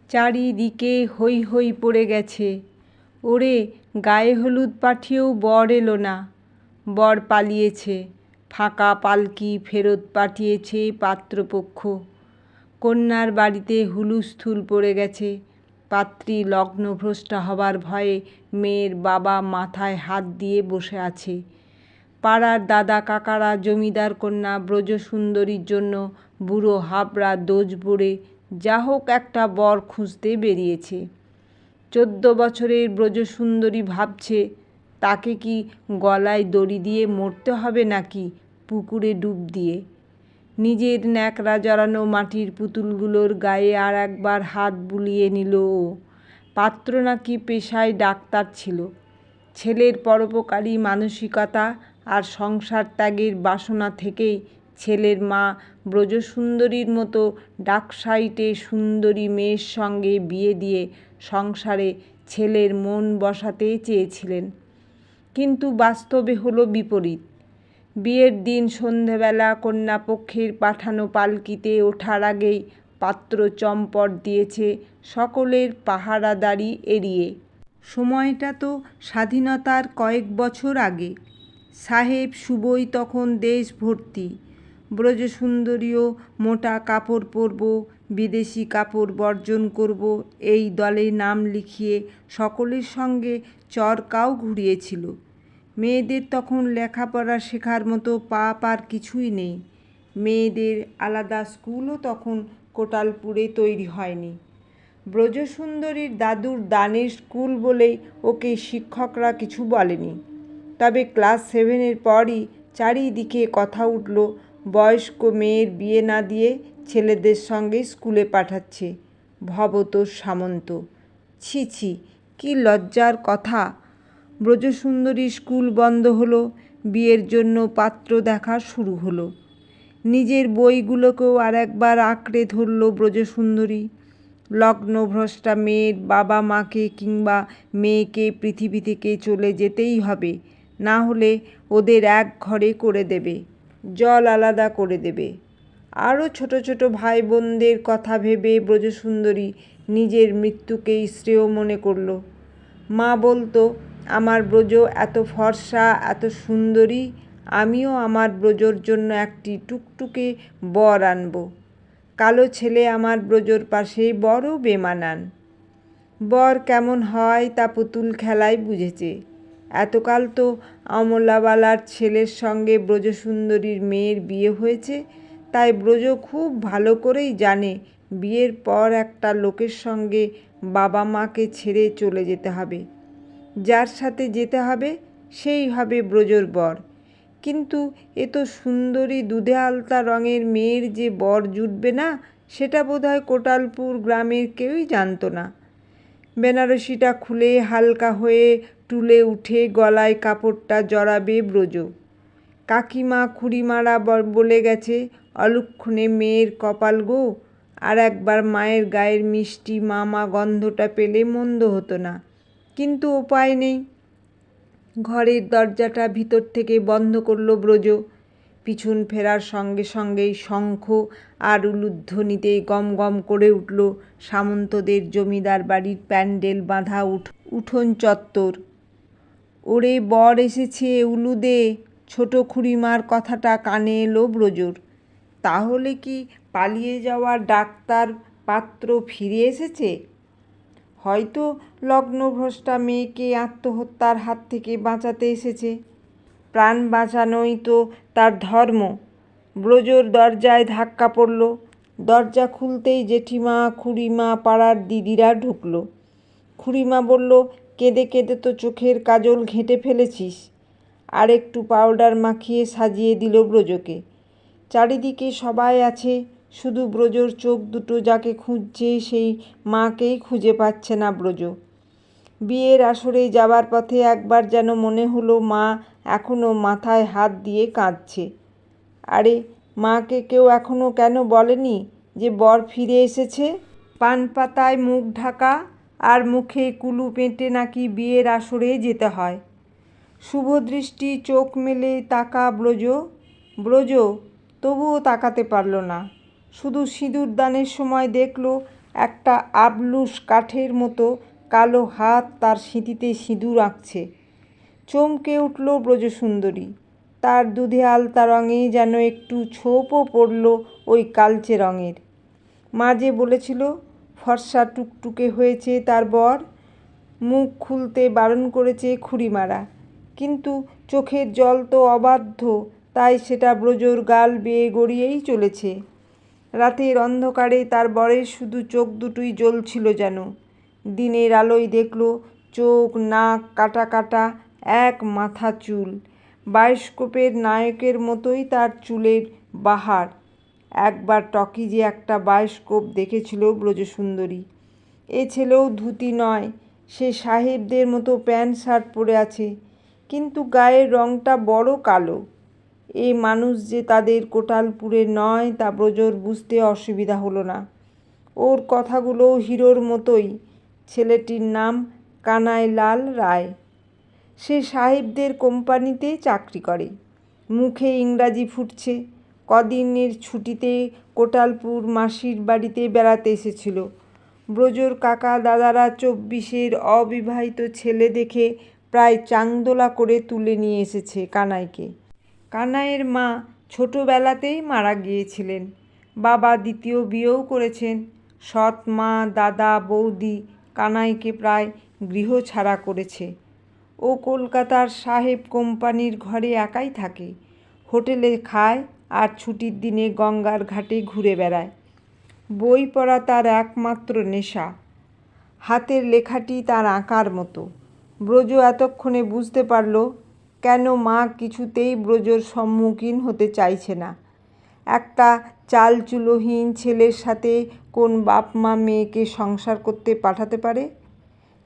চারিদিকে হৈ হৈ পড়ে গেছে। ওরে, গায়ে হলুদ পাঠিয়েও বর এলো না। বর পালিয়েছে। ফাঁকা পালকি ফেরত পাঠিয়েছে পাত্রপক্ষ। কন্যার বাড়িতে হুলুস্থুল পড়ে গেছে। পাত্রী লগ্নভ্রষ্টা হবার ভয়ে মেয়ের বাবা মাথায় হাত দিয়ে বসে আছে। পাড়ার দাদা কাকারা জমিদার কন্যা ব্রজসুন্দরীর জন্য বুড়ো হাবড়া দোজবড়ে যা হোক একটা বর খুঁজতে বেরিয়েছে। 14 বছরের ব্রজসুন্দরী ভাবছে, তাকে কি গলায় দড়ি দিয়ে মরতে হবে নাকি পুকুরে ডুব দিয়ে। নিজের ন্যাকড়া জড়ানো মাটির পুতুলগুলোর গায়ে আর একবার হাত বুলিয়ে নিল ও। পাত্র নাকি পেশায় ডাক্তার ছিল। ছেলের পরোপকারী মানসিকতা আর সংসার ত্যাগের বাসনা থেকেই ছেলের মা ব্রজসুন্দরীর মতো ডাকসাইটে সুন্দরী মেয়ের সঙ্গে বিয়ে দিয়ে সংসারে ছেলের মন বসাতে চেয়েছিলেন। কিন্তু বাস্তবে হলো বিপরীত। বিয়ের দিন সন্ধেবেলা কন্যাপক্ষের পাঠানো পালকিতে ওঠার আগেই পাত্র চম্পট দিয়েছে সকলের পাহারাদারি এড়িয়ে। সময়টা তো স্বাধীনতার কয়েক বছর আগে। সাহেব সুবই তখন দেশ ভর্তি। ব্রজসুন্দরীও মোটা কাপড় পরব, বিদেশি কাপড় বর্জন করব এই দলে নাম লিখিয়ে সকলের সঙ্গে চরকাও ঘুরিয়েছিল। মেয়েদের তখন লেখাপড়া শেখার মতো পাপ আর কিছুই নেই। মেয়েদের আলাদা স্কুলও তখন কোটালপুরে তৈরি হয়নি। ব্রজসুন্দরীর দাদুর দানের স্কুল বলেই ওকে শিক্ষকরা কিছু বলেনি। তবে ক্লাস 7 পরই চারিদিকে কথা উঠল, বয়স্ক মেয়ের বিয়ে না দিয়ে ছেলেদের সঙ্গে স্কুলে পাঠাচ্ছে ভবতোষ সামন্ত। ছি ছি, কি লজ্জার কথা। ব্রজসুন্দরীর স্কুল বন্ধ হলো। বিয়ের জন্য পাত্র দেখা শুরু হলো। নিজের বইগুলোকেও আর একবার আঁকড়ে ধরল ব্রজসুন্দরী। লগ্নভ্রষ্টা মেয়ের বাবা মাকে কিংবা মেয়েকে পৃথিবী থেকে চলে যেতেই হবে, না হলে ওদের এক ঘরে করে দেবে, জল আলাদা করে দেবে। আরও ছোট ছোট ভাই বোনদের কথা ভেবে ব্রজসুন্দরী নিজের মৃত্যুকেই শ্রেয় মনে করল। মা বলতো, আমার ব্রজ এত ফর্সা, এত সুন্দরী, আমিও আমার ব্রজর জন্য একটি টুকটুকে বর আনব। কালো ছেলে আমার ব্রজর পাশে বড় বেমানান। বর কেমন হয় তা পুতুল খেলায় বুঝেছে। এতকাল তো অমলাওয়ালার ছেলের সঙ্গে ব্রজসুন্দরীর মেয়ের বিয়ে হয়েছে, তাই ব্রজ খুব ভালো করেই জানে বিয়ের পর একটা লোকের সঙ্গে বাবা মাকে ছেড়ে চলে যেতে হবে। যার সাথে যেতে হবে সেই হবে ব্রজর বর। কিন্তু এ তো সুন্দরী দুধে আলতা রঙের মেয়ের যে বর জুটবে না, সেটা বোধহয় কোটালপুর গ্রামের কেউই জানতো না। বেনারসিটা খুলে হালকা হয়ে টুলে উঠে গলায় কাপড়টা জড়াবে ব্রজ। কাকিমা খুড়িমারা বলে গেছে, অলক্ষণে মেয়ের কপাল গো, আর একবার মায়ের গায়ের মিষ্টি মামা গন্ধটা পেলে মন্দ হতো না। কিন্তু উপায় নেই। ঘরের দরজাটা ভিতর থেকে বন্ধ করল ব্রজ। পিছন ফেরার সঙ্গে সঙ্গেই শঙ্খ আর উলুধ্বনিতে গম গম করে উঠল সামন্তদের জমিদার বাড়ির প্যান্ডেল বাঁধা উঠোন চত্বর। ওরে, বর এসেছে, উলু দে। ছোট খুড়িমার কথাটা কানে এলো ব্রজর। তাহলে কি পালিয়ে যাওয়া ডাক্তার পাত্র ফিরে এসেছে? হয়তো লগ্নভ্রষ্টা মেয়েকে আত্মহত্যার হাত থেকে বাঁচাতে এসেছে। প্রাণ বাঁচানোই তো তার ধর্ম। ব্রজর দরজায় ধাক্কা পড়ল। দরজা খুলতেই জেঠিমা, খুড়িমা, পাড়ার দিদিরা ঢুকল। খুড়িমা বলল, কেঁদে কেঁদে তো চোখের কাজল ঘেঁটে ফেলেছিস। আর একটু পাউডার মাখিয়ে সাজিয়ে দিল ব্রজকে। চারিদিকে সবাই আছে, শুধু ব্রজর চোখ দুটো যাকে খুঁজছে সেই মাকেই খুঁজে পাচ্ছে না ব্রজ। বিয়ের আসরে যাবার পথে একবার যেন মনে হলো মা এখনও মাথায় হাত দিয়ে কাঁদছে। আরে, মাকে কেউ এখনও কেন বলেনি যে বর ফিরে এসেছে? পান পাতায় মুখ ঢাকা আর মুখে কুলু পেঁটে নাকি বিয়ের আসরে যেতে হয়। শুভদৃষ্টি চোখ মেলে তাকা ব্রজ। ব্রজ তবুও তাকাতে পারল না। শুধু সিঁদুর দানের সময় দেখল একটা আবলুস কাঠের মতো কালো হাত তার সিঁথিতে সিঁদুর আঁকছে। চমকে উঠল ব্রজসুন্দরী। তার দুধে আলতা রঙে যেন একটু ছোপও পড়ল ওই কালচে রঙের। মা যে বলেছিল ফর্সা টুকটুকে হয়েছে তার বর, মুখ খুলতে বারণ করেছে খুড়িমারা, কিন্তু চোখের জল তো অবাধ্য, তাই সেটা ব্রজর গাল বেয়ে গড়িয়েই চলেছে। রাতের অন্ধকারে তার বরের শুধু চোখ দুটোই জ্বলছিল যেন। দিনের আলোয় দেখল চোখ, নাক কাটা কাটা, এক মাথা চুল। বায়োস্কোপের নায়কের মতোই তার চুলের বাহার। একবার টকিজে একটা বায়োস্কোপ দেখেছিল ব্রজসুন্দরী। এ ছেলেও ধুতি নয়, সে সাহেবদের মতো প্যান্ট শার্ট পরে আছে, কিন্তু গায়ের রঙটা বড় কালো। এ মানুষ যে তাদের কোটালপুরের নয় তা ব্রজর বুঝতে অসুবিধা হলো না। ওর কথাগুলো হিরোর মতোই। ছেলেটির নাম কানাইলাল রায়। সে সাহেবদের কোম্পানিতে চাকরি করে। মুখে ইংরাজি ফুটছে। কদিনের ছুটিতে কোটালপুর মাসির বাড়িতে বেড়াতে এসেছিল। ব্রজর কাকা দাদারা 24-এর অবিবাহিত ছেলে দেখে প্রায় চাংদোলা করে তুলে নিয়ে এসেছে কানাইকে। কানাইয়ের মা ছোটোবেলাতেই মারা গিয়েছিলেন। বাবা দ্বিতীয় বিয়েও করেছেন। সৎ মা, দাদা, বৌদি কানাইকে প্রায় গৃহছাড়া করেছে। ও কলকাতার সাহেব কোম্পানির ঘরে একাই থাকে। হোটেলে খায় আর ছুটির দিনে গঙ্গার ঘাটে ঘুরে বেড়ায়। বই পড়া তার একমাত্র নেশা। হাতের লেখাটি তার আঁকার মতো। ব্রজ এতক্ষণে বুঝতে পারল কেন মা কিছুতেই ব্রজর সম্মুখীন হতে চাইছে না। একটা চালচুলোহীন ছেলের সাথে কোন বাপ মা মেয়েকে সংসার করতে পাঠাতে পারে?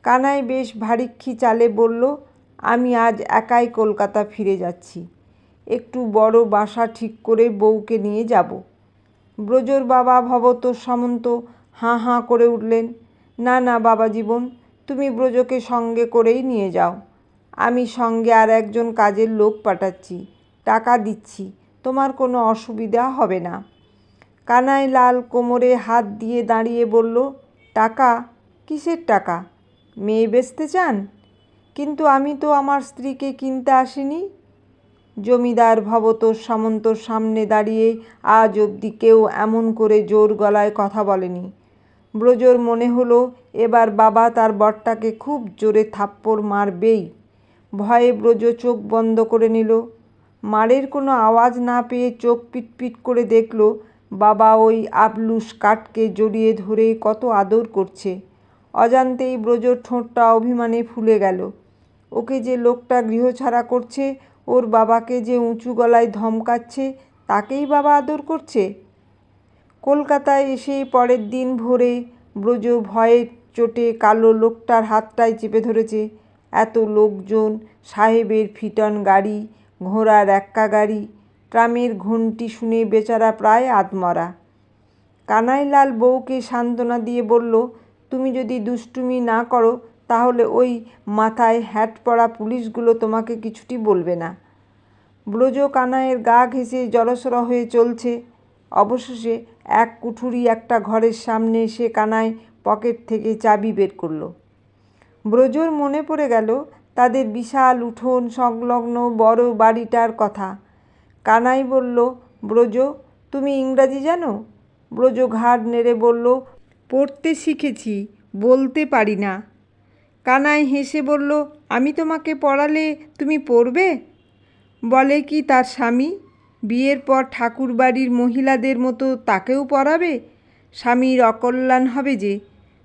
কানাই বেশ ভারিক্কি চালে বলল, আমি আজ একাই কলকাতা ফিরে যাচ্ছি। একটু বড় বাসা ঠিক করে বউকে নিয়ে যাব। ব্রজর বাবা ভবত সামন্ত হাঁ হাঁ করে উঠলেন। না না বাবা জীবন, তুমি ব্রজকে সঙ্গে করেই নিয়ে যাও। আমি সঙ্গে আর একজন কাজের লোক পাঠাচ্ছি, টাকা দিচ্ছি, তোমার কোনো অসুবিধা হবে না। কানাইলাল কোমরে হাত দিয়ে দাঁড়িয়ে বলল, টাকা? কিসের টাকা? মেয়ে বেচতে চান? কিন্তু আমি তো আমার স্ত্রীকে কিনতে আসিনি। জমিদার ভবত সামন্তর সামনে দাঁড়িয়ে আজ অবধি কেউ এমন করে জোর গলায় কথা বলেনি। ব্রজর মনে হলো এবার বাবা তার বরটাকে খুব জোরে থাপ্পড় মারবেই। ভয়ে ব্রজ চোখ বন্ধ করে নিল। মারের কোনো আওয়াজ না পেয়ে চোখ পিটপিট করে দেখল বাবা ওই আবলুস কাঠকে জড়িয়ে ধরে কত আদর করছে। অজান্তেই ব্রজর ঠোঁটটা অভিমানে ফুলে গেল। ওকে যে লোকটা গৃহছাড়া করছে, ওর বাবাকে যে উঁচু গলায় ধমকাচ্ছে, তাকেই বাবা আদর করছে। কলকাতায় এসে পরের দিন ভোরে ব্রজ ভয়ের চোটে কালো লোকটার হাতটাই চেপে ধরেছে। এত লোকজন, সাহেবের ফিটন গাড়ি, ঘোড়ার এক্কা গাড়ি, ট্রামের ঘণ্টি শুনে বেচারা প্রায় আধমরা। কানাইলাল বউকে সান্ত্বনা দিয়ে বলল, তুমি যদি দুষ্টুমি না করো তাহলে ওই মাথায় হ্যাট পরা পুলিশগুলো তোমাকে কিছুটি বলবে না। ব্রজ কানাইয়ের গা ঘেঁষে জড়সড় হয়ে চলছে। অবশেষে এক কুঠুরি একটা ঘরের সামনে এসে কানাই পকেট থেকে চাবি বের করল। ব্রজর মনে পড়ে গেল তাদের বিশাল উঠোন সংলগ্ন বড় বাড়িটার কথা। কানাই বলল, ব্রজ, তুমি ইংরাজি জানো? ব্রজ ঘাড় নেড়ে বলল, পড়তে শিখেছি, বলতে পারি না। কানাই হেসে বলল, আমি তোমাকে পড়ালে তুমি পড়বে? বলে কি তার স্বামী? বিয়ের পর ঠাকুরবাড়ির মহিলাদের মতো তাকেও পড়াবে? স্বামীর অকল্যাণ হবে যে।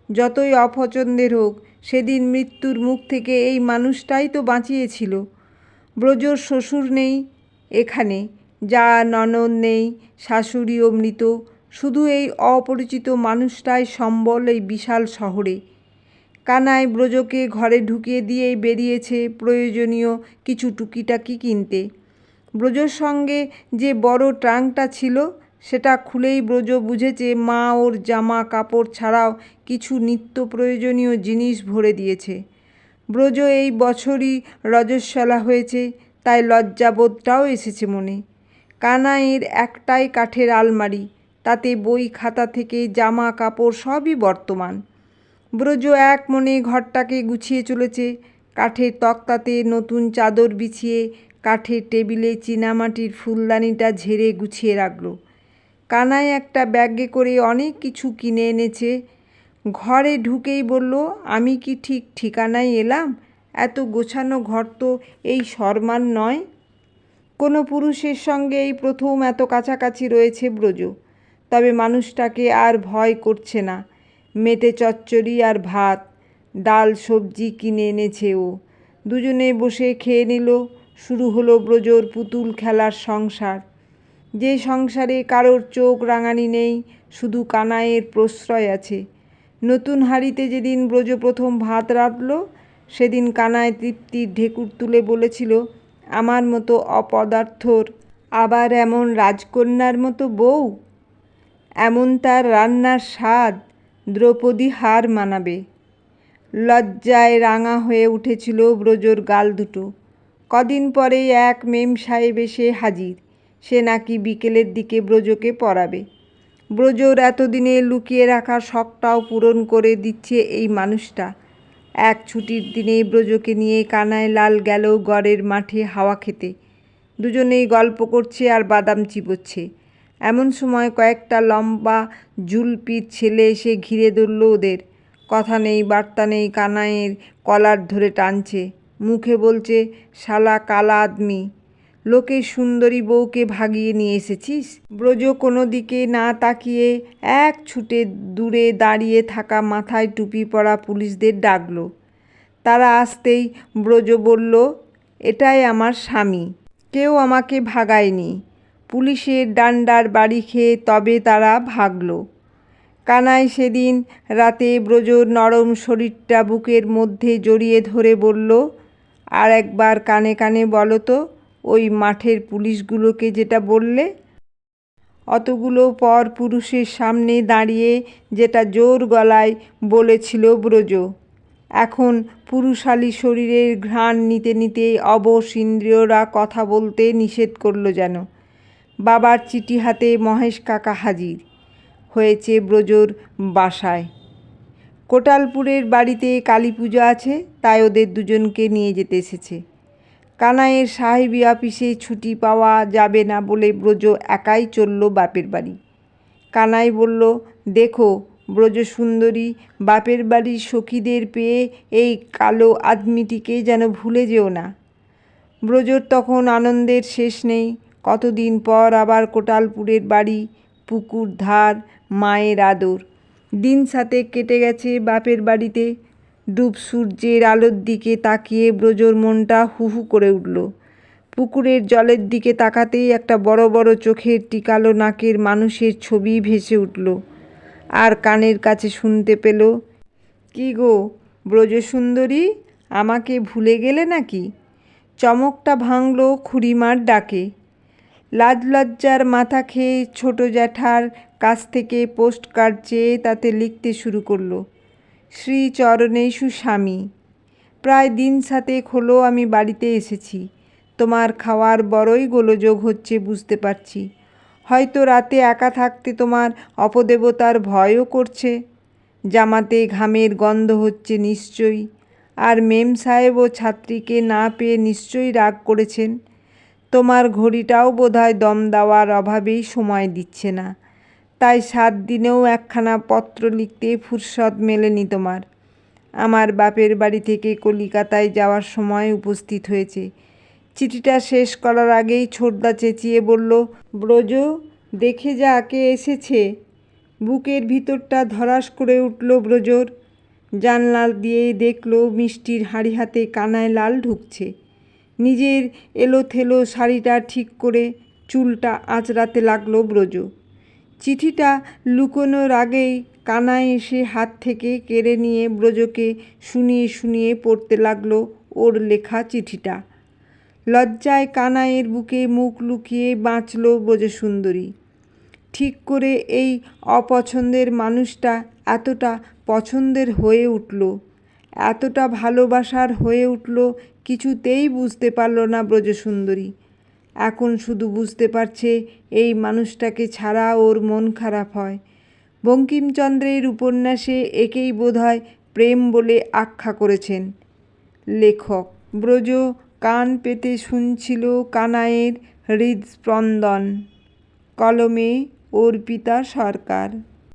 যতই অপছন্দের হোক, সেদিন মৃত্যুর মুখ থেকে এই মানুষটাই তো বাঁচিয়েছিল। ব্রজর শ্বশুর নেই এখানে, যা ননদ নেই, শাশুড়িও মৃত, শুধু এই অপরিচিত মানুষটাই সম্বল এই বিশাল শহরে। কানাই ব্রজকে ঘরে ঢুকিয়ে দিয়েই বেরিয়েছে প্রয়োজনীয় কিছু টুকিটাকি কিনতে। ব্রজর সঙ্গে যে বড় ট্রাঙ্কটা ছিল সেটা খুলেই ব্রজ বুঝেছে মা ওর জামা কাপড় ছাড়াও কিছু নিত্য প্রয়োজনীয় জিনিস ভরে দিয়েছে। ব্রজ এই বছরই রজস্বলা হয়েছে, তাই লজ্জাবোধটাও এসেছে মনে। কানাইয়ের একটাই কাঠের আলমারি, তাতে বই খাতা থেকে জামা কাপড় সবই বর্তমান। ব্রজ এক মনে ঘরটাকে গুছিয়ে চলেছে। কাঠের তক্তাতে নতুন চাদর বিছিয়ে কাঠের টেবিলে চীনামাটির ফুলদানিটা ঝেড়ে গুছিয়ে রাখল। কানাই একটা ব্যাগে করে অনেক কিছু কিনে এনেছে। ঘরে ঢুকেই বলল, আমি কি ঠিক ঠিকানায় এলাম? এত গোছানো ঘর তো এই শর্মার নয়। কোনো পুরুষের সঙ্গে এই প্রথম এত কাছাকাছি রয়েছে ব্রজ। তবে মানুষটাকে আর ভয় করছে না। মেটে চচ্চড়ি আর ভাত, ডাল সবজি কিনে এনেছে ও। দুজনে বসে খেয়ে নিল। শুরু হলো ব্রজর পুতুল খেলার সংসার। যে সংসারে কারোর চোখ রাঙানি নেই, শুধু কানাইয়ের প্রশ্রয় আছে। নতুন হাঁড়িতে যেদিন ব্রজ প্রথম ভাত রাঁধল, সেদিন কানাই তৃপ্তির ঢেকুর তুলে বলেছিল, আমার মতো অপদার্থর আবার এমন রাজকন্যার মতো বউ, এমন তার রান্নার স্বাদ, দ্রৌপদী হার মানাবে। লজ্জায় রাঙা হয়ে উঠেছিল ব্রজর গাল দুটো। কদিন পরেই এক মেম সাহেব এসে হাজির। সে নাকি বিকেলের দিকে ব্রজকে পড়াবে। ব্রজর এতদিনে লুকিয়ে রাখা শখটাও পূরণ করে দিচ্ছে এই মানুষটা। এক ছুটির দিনে ব্রজকে নিয়ে কানাই লাল গেল গড়ের মাঠে হাওয়া খেতে। দুজনেই গল্প করছে আর বাদাম চিবোচ্ছে। এমন সময় কয়েকটা লম্বা জুলপির ছেলে এসে ঘিরে ধরল ওদের। কথা নেই বার্তা নেই, কানাইয়ের কলার ধরে টানছে। মুখে বলছে, শালা কালা আদমি, লোকের সুন্দরী বউকে ভাগিয়ে নিয়ে এসেছিস। ব্রজ কোনো দিকে না তাকিয়ে এক ছুটে দূরে দাঁড়িয়ে থাকা মাথায় টুপি পরা পুলিশদের ডাকল। তারা আসতেই ব্রজ বলল, এটাই আমার স্বামী, কেউ আমাকে ভাগায়নি। পুলিশের ডান্ডার বাড়ি খেয়ে তবে তারা ভাগল। কানাই সেদিন রাতে ব্রজর নরম শরীরটা বুকের মধ্যে জড়িয়ে ধরে বলল, আর একবার কানে কানে বলো তো, ওই মাঠের পুলিশগুলোকে যেটা বললে। অতগুলো পর পুরুষের সামনে দাঁড়িয়ে যেটা জোর গলায় বলেছিল ব্রজ। এখন পুরুষালী শরীরের ঘ্রাণ নিতে নিতে অবশ ইন্দ্রিয়রা কথা বলতে নিষেধ করল যেন। বাবার চিঠি হাতে মহেশ কাকা হাজির হয়েছে ব্রজর বাসায়। কোটালপুরের বাড়িতে কালী পুজো আছে, তাই ওদের দুজনকে নিয়ে যেতে এসেছে। কানাইয়ের সাহেবি অফিসে ছুটি পাওয়া যাবে না বলে ব্রজ একাই চলল বাপের বাড়ি। কানাই বলল, দেখো ব্রজ সুন্দরী, বাপের বাড়ির সখীদের পেয়ে এই কালো আদমিটিকে যেন ভুলে যেও না। ব্রজর তখন আনন্দের শেষ নেই। কতদিন পর আবার কোটালপুরের বাড়ি, পুকুর ধার, মায়ের আদর। দিন সাথে কেটে গেছে বাপের বাড়িতে। ডুব সূর্যের আলোর দিকে তাকিয়ে ব্রজর মনটা হু হু করে উঠল। পুকুরের জলের দিকে তাকাতেই একটা বড় বড় চোখের টিকালো নাকের মানুষের ছবি ভেসে উঠল। আর কানের কাছে শুনতে পেল, কি গো ব্রজসুন্দরী, আমাকে ভুলে গেলে নাকি? চমকটা ভাঙল খুড়িমার ডাকে। লাজ লজ্জার মাথা খেয়ে ছোট জ্যাঠার কাছ থেকে পোস্ট কার্ড চেয়ে তাতে লিখতে শুরু করলো, শ্রী চরণেষু স্বামী, প্রায় দিন সাতেক হলো আমি বাড়িতে এসেছি। তোমার খাওয়ার বড়ই গোলযোগ হচ্ছে বুঝতে পারছি। হয়তো রাতে একা থাকতে তোমার অপদেবতার ভয়ও করছে। জামাতে ঘামের গন্ধ হচ্ছে নিশ্চয়ই। আর মেম সাহেবও ছাত্রীকে না পেয়ে নিশ্চয়ই রাগ করেছেন। তোমার ঘড়িটাও বোধহয় দম দেওয়ার অভাবেই সময় দিচ্ছে না, তাই 7 দিনেও একখানা পত্র লিখতে ফুরসত মেলেনি তোমার। আমার বাপের বাড়ি থেকে কলিকাতায় যাওয়ার সময় উপস্থিত হয়েছে। চিঠিটা শেষ করার আগেই ছোটদা চেঁচিয়ে বলল, ব্রজ দেখে যা কে এসেছে। বুকের ভিতরটা ধড়াস করে উঠল ব্রজর। জানলা দিয়ে দেখল মিষ্টির হাঁড়ি হাতে কানাই লাল ঢুকছে। নিজের এলোথেলো শাড়িটা ঠিক করে চুলটা আঁচড়াতে লাগলো ব্রজ। চিঠিটা লুকোনোর আগেই কানাই এসে হাত থেকে কেড়ে নিয়ে ব্রজকে শুনিয়ে শুনিয়ে পড়তে লাগলো ওর লেখা চিঠিটা। লজ্জায় কানাইয়ের বুকে মুখ লুকিয়ে বাঁচল ব্রজসুন্দরী। ঠিক করে এই অপছন্দের মানুষটা এতটা পছন্দের হয়ে উঠল, এতটা ভালোবাসার হয়ে উঠল, কিছুতেই বুঝতে পারল না ব্রজসুন্দরী। এখন শুধু বুঝতে পারছে এই মানুষটাকে ছাড়া ওর মন খারাপ হয়। বঙ্কিমচন্দ্রের উপন্যাসে একেই বোধহয় প্রেম বলে আখ্যা করেছেন লেখক। ব্রজ কান পেতে শুনছিল কানাইয়ের হৃদস্পন্দন। কলমে অর্পিতা সরকার।